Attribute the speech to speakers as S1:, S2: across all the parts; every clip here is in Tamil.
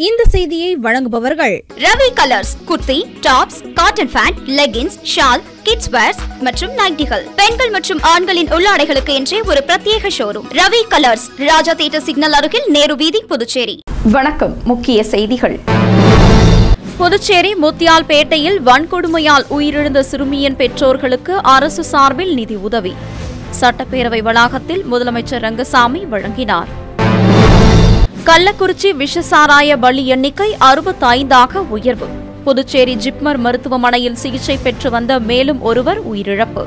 S1: இந்த செய்தியை வழங்குபவர்கள்
S2: Ravi colours. Kurti, tops, cotton pant, leggings, shawl, kids wears மற்றும் நைட்டிகள், பெண்கள் மற்றும் ஆண்களின் உள்ளாடைகளுக்கு என்றே ஒரு பிரத்யேக showroom. Ravi colours, Raja theatre signal அருகில், நேரு வீதி, புதுச்சேரி.
S3: வணக்கம். முக்கிய செய்திகள்.
S1: புதுச்சேரி முத்தியால்பேட்டையில் வன்கொடுமையால் உயிரிழந்த சிறுமியின் பெற்றோர்களுக்கு அரசு சார்பில் நிதி உதவி. சட்டப்பேரவை வளாகத்தில் முதலமைச்சர் ரங்கசாமி வழங்கினார். கள்ளக்குறிச்சி விஷசாராய பலி எண்ணிக்கை 65ஆக உயர்வு. புதுச்சேரி ஜிப்மர் மருத்துவமனையில் சிகிச்சை பெற்று வந்த மேலும் ஒருவர் உயிரிழப்பு.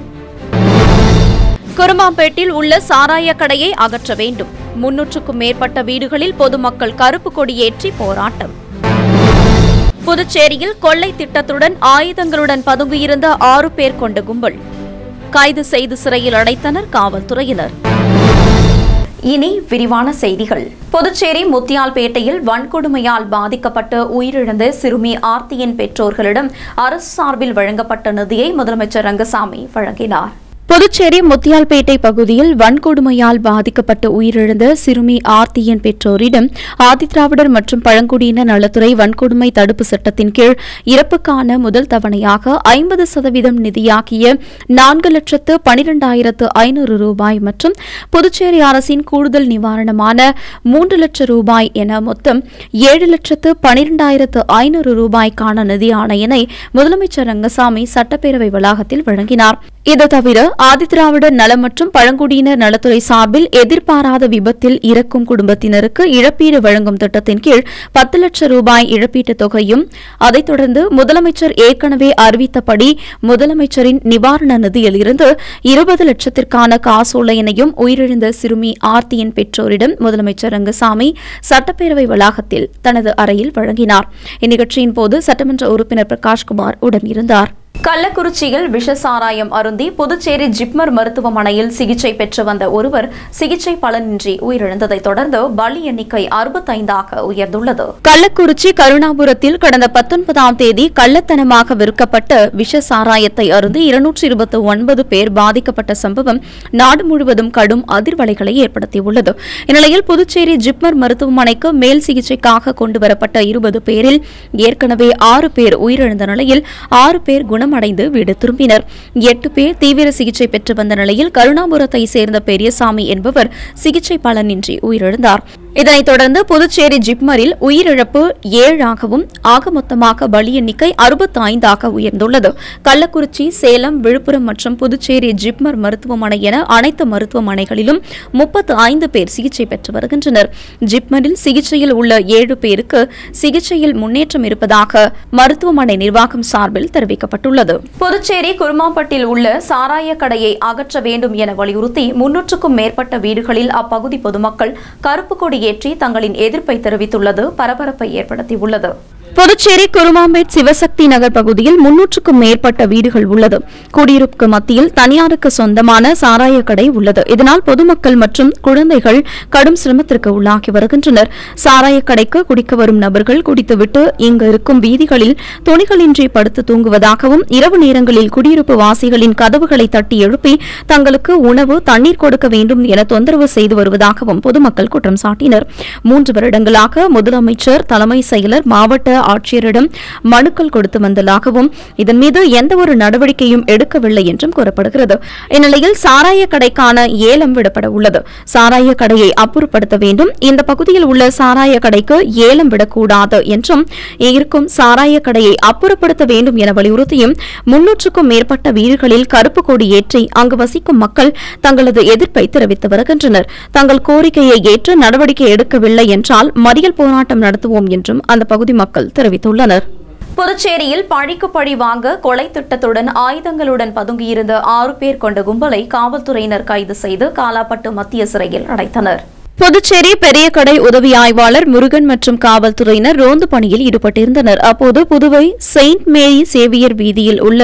S1: குருமாம்பேட்டில் உள்ள சாராய கடையை அகற்ற வேண்டும். 300க்கும் மேற்பட்ட வீடுகளில் பொதுமக்கள் கருப்பு கொடியேற்றி போராட்டம். புதுச்சேரியில் கொள்ளை திட்டத்துடன் ஆயுதங்களுடன் பதுங்கியிருந்த 6 பேர் கொண்ட கும்பல் கைது செய்து சிறையில் அடைத்தனர் காவல்துறையினர்.
S3: இனி விரிவான செய்திகள். புதுச்சேரி முத்தியால்பேட்டையில் வன்கொடுமையால் பாதிக்கப்பட்டு உயிரிழந்த சிறுமி ஆர்த்தியின் பெற்றோர்களிடம் அரசு சார்பில் வழங்கப்பட்ட நிதியை முதலமைச்சர் ரங்கசாமி வழங்கினார்.
S1: புதுச்சேரி முத்தியால்பேட்டை பகுதியில் வன்கொடுமையால் பாதிக்கப்பட்டு உயிரிழந்த சிறுமி ஆர்த்தியின் பெற்றோரிடம் ஆதிதிராவிடர் மற்றும் பழங்குடியினர் நலத்துறை வன்கொடுமை தடுப்பு சட்டத்தின் கீழ் இறப்புக்கான முதல் தவணையாக 50% நிதியாகிய 4,12,500 ரூபாய் மற்றும் புதுச்சேரி அரசின் கூடுதல் நிவாரணமான 3 லட்சம் ரூபாய் என மொத்தம் 7,12,500 ரூபாய்க்கான நிதி ஆணையினை முதலமைச்சர் ரங்கசாமி சட்டப்பேரவை வளாகத்தில் வழங்கினார். இது தவிர ஆதிதிராவிடர் நலம் மற்றும் பழங்குடியினர் நலத்துறை சார்பில் எதிர்பாராத விபத்தில் இறக்கும் குடும்பத்தினருக்கு இழப்பீடு வழங்கும் திட்டத்தின் கீழ் 10 லட்சம் ரூபாய் இழப்பீட்டுத் தொகையும், அதைத் தொடர்ந்து முதலமைச்சர் ஏற்கனவே அறிவித்தபடி முதலமைச்சரின் நிவாரண நிதியில் இருந்து 20 லட்சத்திற்கான காசோலையினையும் உயிரிழந்த சிறுமி ஆர்த்தியின் பெற்றோரிடம் முதலமைச்சர் ரங்கசாமி சட்டப்பேரவை வளாகத்தில் தனது அறையில் வழங்கினார். இந்நிகழ்ச்சியின் போது சட்டமன்ற உறுப்பினர் பிரகாஷ்குமார் உடனிருந்தார்.
S3: கள்ளக்குறிச்சியில் விஷசாராயம் அருந்தி புதுச்சேரி ஜிப்மர் மருத்துவமனையில் சிகிச்சை பெற்று வந்த ஒருவர் சிகிச்சை பலனின்றி உயிரிழந்ததைத் தொடர்ந்து பலி எண்ணிக்கை 65ஆக உயர்ந்துள்ளது.
S1: கள்ளக்குறிச்சி கருணாபுரத்தில் கடந்த 19ஆம் தேதி கள்ளத்தனமாக விற்கப்பட்ட விஷசாராயத்தை அருந்தி 229 பேர் பாதிக்கப்பட்ட சம்பவம் நாடு முழுவதும் கடும் அதிர்வலைகளை ஏற்படுத்தியுள்ளது. இந்நிலையில் புதுச்சேரி ஜிப்மர் மருத்துவமனைக்கு மேல் சிகிச்சைக்காக கொண்டுவரப்பட்ட 20 பேரில் ஏற்கனவே 6 பேர் உயிரிழந்த நிலையில் 6 பேர் குணமடைந்து வீடு திரும்பினர். 8 பேர் தீவிர சிகிச்சை பெற்று வந்த நிலையில் கருணாபுரத்தை சேர்ந்த பெரியசாமி என்பவர் சிகிச்சை பலனின்றி உயிரிழந்தார். இதனைத் தொடர்ந்து புதுச்சேரி ஜிப்மரில் உயிரிழப்பு 7ஆகவும் ஆக மொத்தமாக பலி எண்ணிக்கை 65ஆக உயர்ந்துள்ளது. கள்ளக்குறிச்சி, சேலம், விழுப்புரம் மற்றும் புதுச்சேரி ஜிப்மர் மருத்துவமனை என அனைத்து மருத்துவமனைகளிலும் 35 பேர் சிகிச்சை பெற்று வருகின்றனர். ஜிப்மரில் சிகிச்சையில் உள்ள 7 பேருக்கு சிகிச்சையில் முன்னேற்றம் இருப்பதாக மருத்துவமனை நிர்வாகம் சார்பில் தெரிவிக்கப்பட்டுள்ளது.
S3: புதுச்சேரி குருமாம்பட்டில் உள்ள சாராய கடையை அகற்ற வேண்டும் என வலியுறுத்தி 300க்கும் மேற்பட்ட வீடுகளில் அப்பகுதி பொதுமக்கள் கருப்பு கொடி ஏற்றி தங்களின் எதிர்ப்பை தெரிவித்துள்ளது பரபரப்பை ஏற்படுத்தியுள்ளது.
S1: புதுச்சேரி குருமாம்பேட் சிவசக்தி நகர் பகுதியில் 300க்கும் மேற்பட்ட வீடுகள் உள்ளது. குடியிருப்புக்கு மத்தியில் தனியாருக்கு சொந்தமான சாராய கடை உள்ளது. இதனால் பொதுமக்கள் மற்றும் குழந்தைகள் கடும் சிரமத்திற்கு உள்ளாகி வருகின்றனர். சாராய கடைக்கு குடிக்க வரும் நபர்கள் குடித்துவிட்டு இங்கு இருக்கும் வீதிகளில் துணிகளின்றி படுத்து தூங்குவதாகவும், இரவு நேரங்களில் குடியிருப்பு வாசிகளின் கதவுகளை தட்டி எழுப்பி தங்களுக்கு உணவு, தண்ணீர் கொடுக்க வேண்டும் என தொந்தரவு செய்து வருவதாகவும் பொதுமக்கள் குற்றம் சாட்டினர். 3 வருடங்களாக முதலமைச்சர், தலைமை செயலர், மாவட்ட ஆட்சியரிடம் மனுக்கள் கொடுத்து வந்ததாகவும் இதன் மீது எந்தவொரு நடவடிக்கையும் எடுக்கவில்லை என்றும் கூறப்படுகிறது. இந்நிலையில் சாராய கடைக்கான ஏலம் விடப்பட உள்ளது. சாராய கடையை அப்புறப்படுத்த வேண்டும். இந்த பகுதியில் உள்ள சாராய கடைக்கு ஏலம் விடக்கூடாது என்றும் இருக்கும் சாராய கடையை அப்புறப்படுத்த வேண்டும் என வலியுறுத்தியும் 300க்கும் மேற்பட்ட வீடுகளில் கருப்பு கொடி ஏற்றி அங்கு வசிக்கும் மக்கள் தங்களது எதிர்ப்பை தெரிவித்து வருகின்றனர். தங்கள் கோரிக்கையை ஏற்று நடவடிக்கை எடுக்கவில்லை என்றால் மறியல் போராட்டம் நடத்துவோம் என்றும் அந்த பகுதி மக்கள் தெரிவித்துள்ளனர்.
S3: புதுச்சேரியில் பழிக்கு பழி வாங்க கொலை திட்டத்துடன் ஆயுதங்களுடன் பதுங்கியிருந்த 6 பேர் கொண்ட கும்பலை காவல்துறையினர் கைது செய்து காலாப்பட்டு மத்திய சிறையில் அடைத்தனர்.
S1: புதுச்சேரி பெரிய கடை உதவி ஆய்வாளர் முருகன் மற்றும் காவல்துறையினர் ரோந்து பணியில் ஈடுபட்டிருந்தனர். அப்போது புதுவை செயின்ட் மேரி சேவியர் வீதியில் உள்ள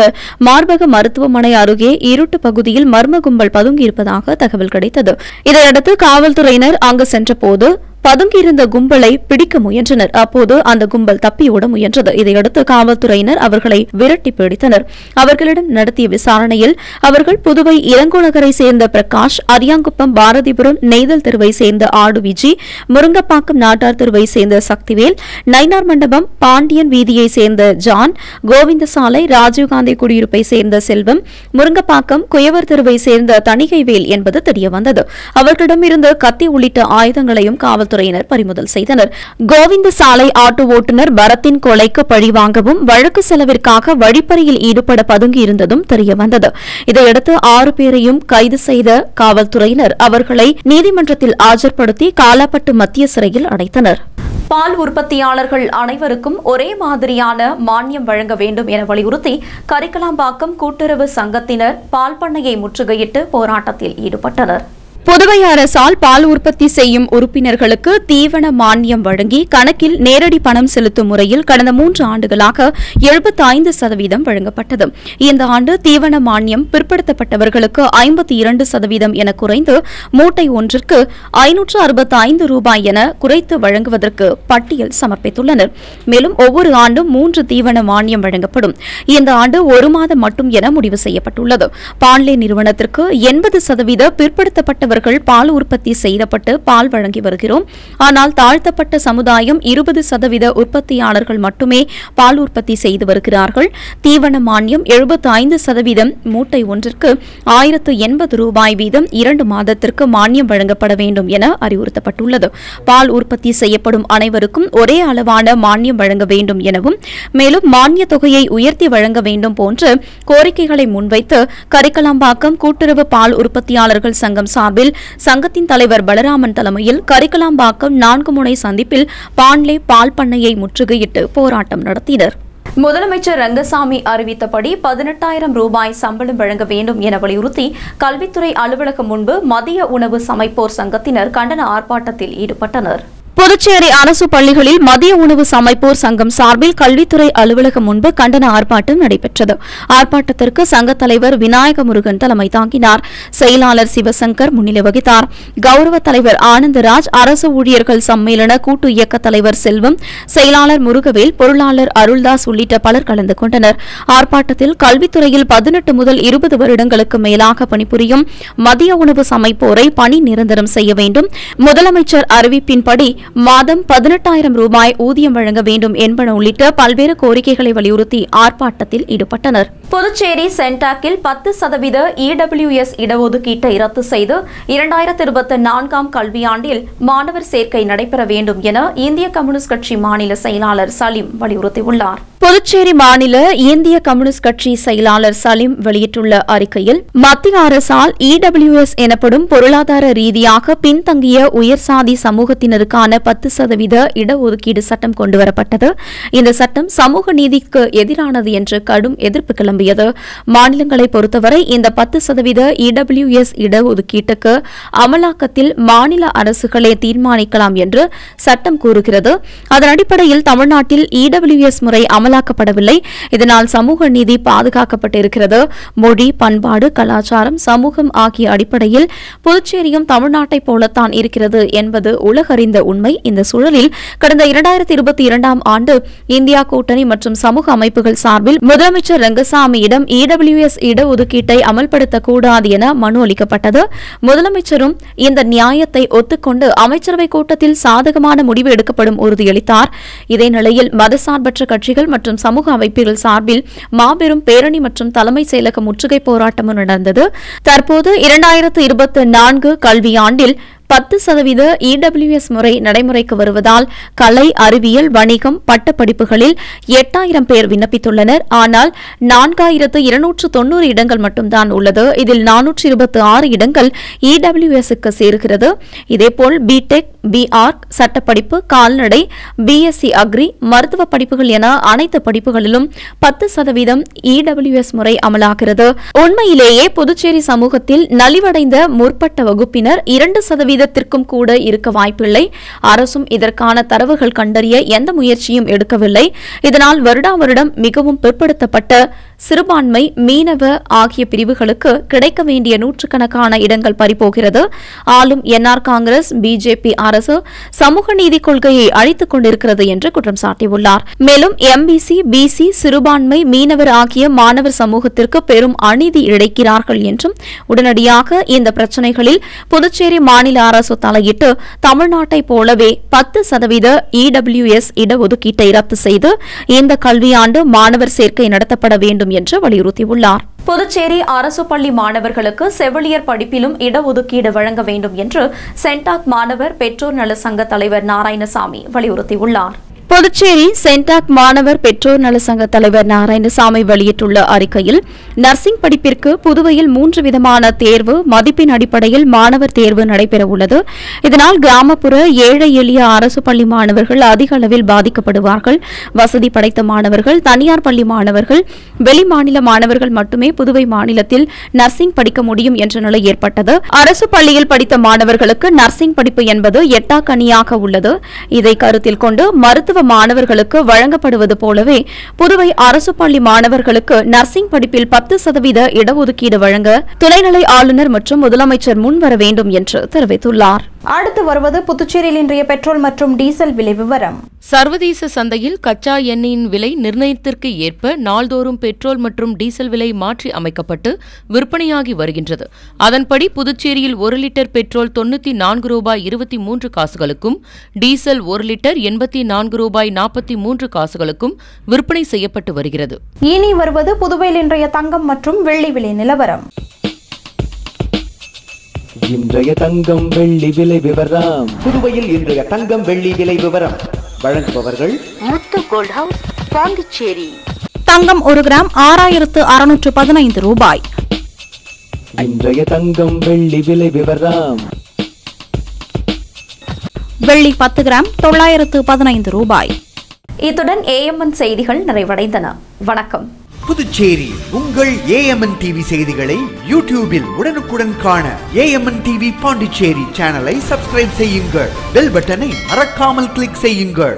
S1: மார்பக மருத்துவமனை அருகே இருட்டு பகுதியில் மர்ம கும்பல் பதுங்கியிருப்பதாக தகவல் கிடைத்தது. இதையடுத்து காவல்துறையினர் அங்கு சென்றபோது பதுங்கியிருந்த கும்பலை பிடிக்க முயன்றனர். அப்போது அந்த கும்பல் தப்பியோட முயன்றது. இதையடுத்து காவல்துறையினர் அவர்களை விரட்டி பிடித்தனர். அவர்களிடம் நடத்திய விசாரணையில் அவர்கள் புதுவை இளங்கோநகரை சேர்ந்த பிரகாஷ், அரியாங்குப்பம் பாரதிபுரம் நெய்தல் தெருவை சேர்ந்த ஆடு விஜி, முருங்கப்பாக்கம் நாட்டார் தெருவை சேர்ந்த சக்திவேல், நயினார் மண்டபம் பாண்டியன் வீதியை சேர்ந்த ஜான், கோவிந்தசாலை ராஜீவ்காந்தி குடியிருப்பை சேர்ந்த செல்வம், முருங்கப்பாக்கம் குயவர் தெருவை சேர்ந்த தணிகைவேல் என்பது தெரியவந்தது. அவர்களிடமிருந்து கத்தி உள்ளிட்ட ஆயுதங்களையும் காவல்துறையினர் பறிமுதல் செய்தனர். கோவிந்தசாலை ஆட்டோ ஓட்டுநர் பரத்தின் கொலைக்கு பழிவாங்கவும் வழக்கு செலவிற்காக வழிப்பறியில் ஈடுபட பதுங்கியிருந்ததும் தெரியவந்தது. இதையடுத்து 6 பேரையும் கைது செய்த காவல்துறையினர் அவர்களை நீதிமன்றத்தில் ஆஜர்படுத்தி காலாப்பட்டு மத்திய சிறையில் அடைத்தனர்.
S3: பால் உற்பத்தியாளர்கள் அனைவருக்கும் ஒரே மாதிரியான மானியம் வழங்க வேண்டும் என வலியுறுத்தி கரிக்கலாம்பாக்கம் கூட்டுறவு சங்கத்தினர் பால் பண்ணையை முற்றுகையிட்டு போராட்டத்தில் ஈடுபட்டனர்.
S1: புதுவை அரசால் பால் உற்பத்தி செய்யும் உறுப்பினர்களுக்கு தீவன மானியம் வழங்கி கணக்கில் நேரடி பணம் செலுத்தும் முறையில் கடந்த 3 ஆண்டுகளாக 75% வழங்கப்பட்டது. இந்த ஆண்டு தீவன மானியம் பிற்படுத்தப்பட்டவர்களுக்கு 52% என குறைந்து மூட்டை ஒன்றிற்கு 565 ரூபாய் என குறைத்து வழங்குவதற்கு பட்டியல் சமர்ப்பித்துள்ளனர். மேலும் ஒவ்வொரு ஆண்டும் 3 தீவன மானியம் வழங்கப்படும். இந்த ஆண்டு 1 மாதம் மட்டும் என முடிவு செய்யப்பட்டுள்ளது. பாண்லே நிறுவனத்திற்கு 80% பிற்படுத்தப்பட்டவர்கள் பால் உற்பத்தி செய்யப்பட்டு பால் வழங்கி வருகிறோம். ஆனால் தாழ்த்தப்பட்ட சமுதாயம் 20% உற்பத்தியாளர்கள் மட்டுமே பால் உற்பத்தி செய்து வருகிறார்கள். தீவன மானியம் 75% மூட்டை ஒன்றிற்கு 1080 ரூபாய் வீதம் 2 மாதத்திற்கு மானியம் வழங்கப்பட வேண்டும் என அறிவுறுத்தப்பட்டுள்ளது. பால் உற்பத்தி செய்யப்படும் அனைவருக்கும் ஒரே அளவான மானியம் வழங்க வேண்டும் எனவும் மேலும் மானிய தொகையை உயர்த்தி வழங்க வேண்டும் போன்ற கோரிக்கைகளை முன்வைத்து கரிக்கலாம்பாக்கம் கூட்டுறவு பால் உற்பத்தியாளர்கள் சங்கம் சார்பில் சங்கத்தின் தலைவர் பலராமன் தலைமையில் கரிக்கலாம்பாக்கம் 4 முனை சந்திப்பில் பாண்லே பால் பண்ணையை முற்றுகையிட்டு போராட்டம் நடத்தினர்.
S3: முதலமைச்சர் ரங்கசாமி அறிவித்தபடி 18,000 ரூபாய் சம்பளம் வழங்க வேண்டும் என வலியுறுத்தி கல்வித்துறை அலுவலகம் முன்பு மதிய உணவு சமைப்போர் சங்கத்தினர் கண்டன ஆர்ப்பாட்டத்தில் ஈடுபட்டனர்.
S1: புதுச்சேரி அரசு பள்ளிகளில் மதிய உணவு சமைப்போர் சங்கம் சார்பில் கல்வித்துறை அலுவலகம் முன்பு கண்டன ஆர்ப்பாட்டம் நடைபெற்றது. ஆர்ப்பாட்டத்திற்கு சங்கத் தலைவர் விநாயக முருகன் தலைமை தாங்கினார். செயலாளர் சிவசங்கர் முன்னிலை வகித்தார். கௌரவ தலைவர் ஆனந்தராஜ், அரசு ஊழியர்கள் சம்மேளன கூட்டு இயக்க தலைவர் செல்வம், செயலாளர் முருகவேல், பொருளாளர் அருள்தாஸ் உள்ளிட்ட பலர் கலந்து கொண்டனர். ஆர்ப்பாட்டத்தில் கல்வித்துறையில் 18 முதல் 20 வருடங்களுக்கு மேலாக பணிபுரியும் மதிய உணவு சமைப்போரை பணி நிரந்தரம் செய்ய வேண்டும், முதலமைச்சர் அறிவிப்பின்படி மாதம் 18,000 ரூபாய் ஊதியம் வழங்க வேண்டும் என்பன உள்ளிட்ட பல்வேறு கோரிக்கைகளை வலியுறுத்தி ஆர்ப்பாட்டத்தில் ஈடுபட்டனர்.
S3: புதுச்சேரி சென்டாக்கில் 10% EWS இடஒதுக்கீட்டை ரத்து செய்து 2024ஆம் கல்வியாண்டில் மாணவர் சேர்க்கை நடைபெற வேண்டும் என இந்திய கம்யூனிஸ்ட் கட்சி மாநில செயலாளர் சலீம் வலியுறுத்தியுள்ளார்.
S1: புதுச்சேரி மாநில இந்திய கம்யூனிஸ்ட் கட்சி செயலாளர் சலீம் வெளியிட்டுள்ள அறிக்கையில் மத்திய அரசால் EWS எனப்படும் பொருளாதார ரீதியாக பின்தங்கிய உயர்சாதி சமூகத்தினருக்கான 10% இடஒதுக்கீடு சட்டம் கொண்டுவரப்பட்டது. இந்த சட்டம் சமூக நீதிக்கு எதிரானது என்று கடும் எதிர்ப்பு கிளம்பியது. மாநிலங்களை பொறுத்தவரை இந்த 10% EWS இடஒதுக்கீட்டுக்கு அமலாக்கத்தில் மாநில அரசுகளே தீர்மானிக்கலாம் என்று சட்டம் கூறுகிறது. அதன் அடிப்படையில் தமிழ்நாட்டில் EWS முறை அமலாக்கப்படவில்லை. இதனால் சமூக நீதி பாதுகாக்கப்பட்டிருக்கிறது. மொழி, பண்பாடு, கலாச்சாரம், சமூகம் ஆகிய அடிப்படையில் புதுச்சேரியும் தமிழ்நாட்டைப் போலத்தான் இருக்கிறது என்பது உலகறிந்த உண்மை. இந்த சூழலில் கடந்த 2022ஆம் ஆண்டு இந்தியா கூட்டணி மற்றும் சமூக அமைப்புகள் சார்பில் முதலமைச்சர் ரங்கசாமியிடம் EWS இடஒதுக்கீட்டை அமல்படுத்தக்கூடாது என மனு அளிக்கப்பட்டது. முதலமைச்சரும் இந்த நியாயத்தை ஒத்துக்கொண்டு அமைச்சரவைக் கூட்டத்தில் சாதகமான முடிவு எடுக்கப்படும் உறுதியளித்தார். இதே நிலையில் மதசார்பற்ற கட்சிகள் மற்றும் சமூக அமைப்புகள் சார்பில் மாபெரும் பேரணி மற்றும் தலைமை செயலக முற்றுகை போராட்டமும் நடந்தது. தற்போது 2024 கல்வியாண்டில் 10% EWS முறை நடைமுறைக்கு வருவதால் கலை, அறிவியல், வணிகம், பட்டப்படிப்புகளில் 8,000 பேர் விண்ணப்பித்துள்ளனர். ஆனால் 4,290 இடங்கள் மட்டும்தான் உள்ளது. இதில் 426 இடங்கள் EWS-க்கு சேர்கிறது. இதேபோல் பிடெக், BArch, சட்டப்படிப்பு, கால்நடை, BSc அக்ரி, மருத்துவ படிப்புகள் என அனைத்து படிப்புகளிலும் 10% EWS முறை அமலாகிறது. உண்மையிலேயே புதுச்சேரி சமூகத்தில் நலிவடைந்த முற்பட்ட வகுப்பினர் 2% கூட இருக்க வாய்ப்பில்லை. அரசும் இதற்கான தரவுகள் கண்டறிய எந்த முயற்சியும் எடுக்கவில்லை. இதனால் வருடா வருடம் மிகவும் பிற்படுத்தப்பட்ட சிறுபான்மை, மீனவ ஆகிய பிரிவுகளுக்கு கிடைக்க வேண்டிய நூற்றுக்கணக்கான இடங்கள் பறிபோகிறது. ஆளும் என்ஆர் காங்கிரஸ், பிஜேபி அரசு சமூக நீதி கொள்கையை அழித்துக் கொண்டிருக்கிறது என்று குற்றம் சாட்டியுள்ளார். மேலும் எம்பிசி, பிசி, சிறுபான்மை, மீனவர் ஆகிய மாணவர் சமூகத்திற்கு பெரும் அநீதி இழைக்கிறார்கள் என்றும் உடனடியாக இந்த பிரச்சினைகளில் புதுச்சேரி மாநில அரசு தலையிட்டு தமிழ்நாட்டை போலவே 10% இடபிள்யூஎஸ் இடஒதுக்கீட்டை ரத்து செய்து இந்த கல்வியாண்டு மாணவர் சேர்க்கை நடத்தப்பட வேண்டும் என்று வலியுறுத்தியுள்ளார்.
S3: புதுச்சேரி அரசு பள்ளி மாணவர்களுக்கு செவிலியர் படிப்பிலும் இடஒதுக்கீடு வழங்க வேண்டும் என்று சென்டாக் மாணவர் பெற்றோர் நல சங்க தலைவர் நாராயணசாமி வலியுறுத்தியுள்ளார்.
S1: புதுச்சேரி சென்டாக் மாணவர் பெற்றோர் நல சங்க தலைவர் நாராயணசாமி வெளியிட்டுள்ள அறிக்கையில், நர்சிங் படிப்பிற்கு புதுவையில் 3 விதமான தேர்வு மதிப்பின் அடிப்படையில் மாணவர் தேர்வு நடைபெறவுள்ளது. இதனால் கிராமப்புற ஏழை எளிய அரசு பள்ளி மாணவர்கள் அதிக அளவில் பாதிக்கப்படுவார்கள். வசதி படைத்த மாணவர்கள், தனியார் பள்ளி மாணவர்கள், வெளிமாநில மாணவர்கள் மட்டுமே புதுவை மாநிலத்தில் நர்சிங் படிக்க முடியும் என்ற நிலை ஏற்பட்டது. அரசு பள்ளியில் படித்த மாணவர்களுக்கு நர்சிங் படிப்பு என்பது எட்டாக்கனியாக உள்ளது. இதை கருத்தில் கொண்டு மருத்துவ மாணவர்களுக்கு வழங்கப்படுவது போலவே புதுவை அரசு பள்ளி மாணவர்களுக்கு நர்சிங் படிப்பில் 10% இடஒதுக்கீடு வழங்க துணைநிலை ஆளுநர் மற்றும் முதலமைச்சர் முன்வர வேண்டும் என்று தெரிவித்துள்ளார்.
S3: அடுத்து வருவது புதுச்சேரியில் இன்றைய பெட்ரோல் மற்றும் டீசல் விலை விவரம்.
S4: சர்வதேச சந்தையில் கச்சா எண்ணெயின் விலை நிர்ணயத்திற்கு ஏற்ப நாள்தோறும் பெட்ரோல் மற்றும் டீசல் விலை மாற்றி அமைக்கப்பட்டு விற்பனையாகி வருகின்றது. அதன்படி புதுச்சேரியில் 1 லிட்டர் பெட்ரோல் 94 ரூபாய் 23 காசுகளுக்கும், டீசல் 1 லிட்டர் 84 ரூபாய் 43 காசுகளுக்கும் விற்பனை செய்யப்பட்டு வருகிறது.
S3: இனி வருவது புதுவையில் இன்றைய தங்கம் மற்றும் வெள்ளி விலை நிலவரம்.
S5: இன்றைய தங்கம் வெள்ளி விலை விவரம். புதுவையில் இன்றைய தங்கம் வெள்ளி விலை விவரம் வழங்குபவர்கள்
S6: முத்து கோல்ட் ஹவுஸ், பாண்டிச்சேரி.
S3: தங்கம் 1 கிராம் 6615 ரூபாய்.
S5: இன்றைய தங்கம் வெள்ளி விலை விவரம்.
S3: வெள்ளி 10 கிராம் 915 ரூபாய். இத்துடன் ஏஎம்என் செய்திகள் நிறைவடைந்தன. வணக்கம்.
S7: புதுச்சேரி உங்கள் ஏஎம்என் டிவி செய்திகளை யூடியூபில் உடனுக்குடன் காண ஏஎம்என் டிவி பாண்டிச்சேரி சேனலை சப்ஸ்கிரைப் செய்யுங்கள். பெல் பட்டனை மறக்காமல் கிளிக் செய்யுங்கள்.